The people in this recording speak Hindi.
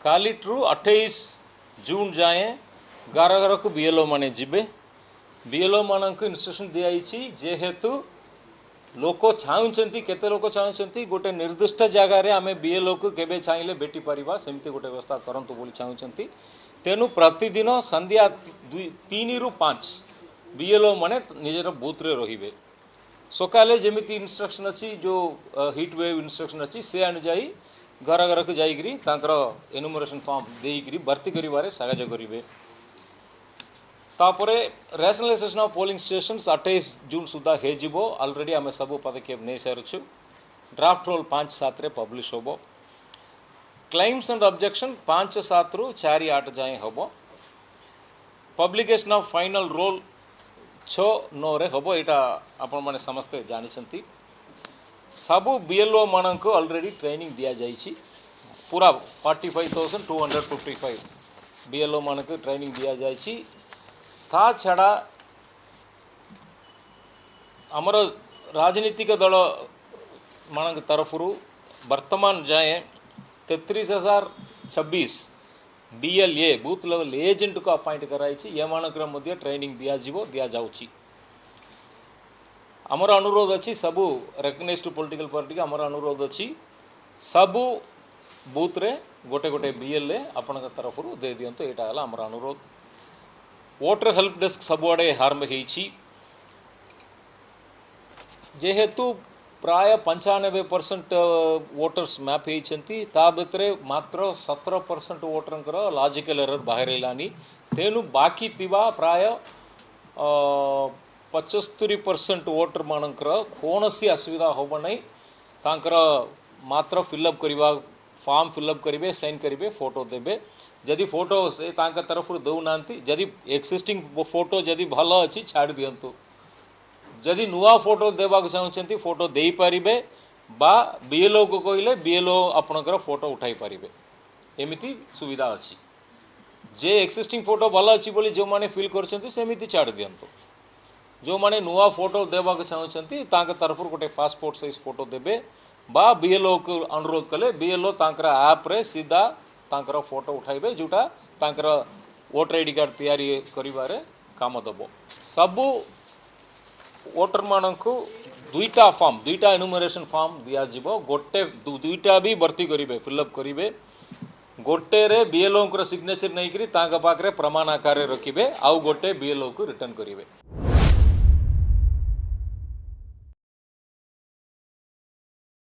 कालीठू 28 जून जाए घर घर को बीएलओ माने जिबे बीएलओ मान को इंस्ट्रक्शन दिखाई जेहेतु लोक चाहते केते लोक चाहते गोटे निर्दिष्ट जगार आम बीएलओ को केबे चाहिए भेटी पारिबा सेमती गोटे व्यवस्था करंतु बोली चाहते तेणु प्रतिदिन संध्या 3 ରୁ 5 बीएलओ माने निजर बूथ रे रहिबे सकाले जेमिति इंस्ट्रक्शन अच्छी जो हिट वेव इंस्ट्रक्शन अच्छी से अनुजाई घर घर को जाइकरी तांकर एनुमरेशन फॉर्म देइकरी भर्ती करिवारे साहाय्य करिवे तापरे रैशनलाइजेशन ऑफ पोलिंग स्टेशन 28 जून सुधा हे जिवो ऑलरेडी आमे सब पदक्षेप नै सारछु ड्राफ्ट रोल 5-7 रे पब्लिश होबो क्लेम्स एंड ऑब्जेक्शन 5-7 रु 4-8 जाए होबो पब्लिकेशन ऑफ फाइनल रोल 6-9 रे होबो एटा आपण माने समस्ते जानिसंती सबु बीएलओ मान को ऑलरेडी ट्रेनिंग दिया जाइछि पूरा 45,255 बीएलओ मान को ट्रेनिंग दिया जाइछि ता छड़ा आमर राजनीतिक दल मान तरफ वर्तमान जाए 33,026 बीएलए बूथ लेवल एजेंट को अपॉइंट कराई ये मानकर मध्य ट्रेनिंग दिया जाउछि आमर अनुरोध अच्छी सबू रेकग्नाइज्ड पॉलिटिकल पार्टी आमर अनुरोध अच्छी सबू बूथ रे गोटे गोटे बीएलए आपण तरफ दे दिंतु यहाँ है आमर अनुरोध वोटर हेल्प डेस्क सबुआड़े आरंभ होइछि जेहेतु प्राय 95% वोटर्स मैप होइछंती ता भितरे मात्र 17% वोटरंकर लॉजिकल एरर बाहर आइलानी तेनु बाकी थिबा प्राय 75% वोटर मानकर कौन सी असुविधा होब नहीं तांकर मात्र फिलअप करवा फॉर्म फिलअप करेंगे साइन करेंगे फोटो देबे जदि फोटो से तांकर तरफ दौना जदि एक्सिस्टिंग फोटो जदि भल अच्छी छाड़ दिंतु जदि नुआ फोटो देवाक चाहते फोटो दे पारिबे बा बीएलओ को कहले बीएलओ आपणकर फोटो उठाई पारिबे एमिति सुविधा अच्छी जे एक्सिस्टिंग फोटो भल अच्छी बोली जो माने फिल करछंती सेमिति छाड़ दिंतु जो माने नुआ फोटो देवा चाहते तरफ गोटे पासपोर्ट साइज फोटो देबे बा बीएलओ को अनुरोध कले बीएलओ तांकर ऐप रे सीधा तांकर फोटो उठाइबे जोटा तांकर वोटर आईडी कार्ड तैयारी करिवारे काम दबो सबु वोटर मान को दुईटा एनुमरेशन फॉर्म दिया जिवो गोटे दुईटा भी भर्ती करिवे फिलअप करिवे गोटे रे बीएलओ सिग्नेचर नहीं करी तांका पाखरे प्रमाण आकार रखिबे आउ गोटे बीएलओ को रिटर्न करिवे।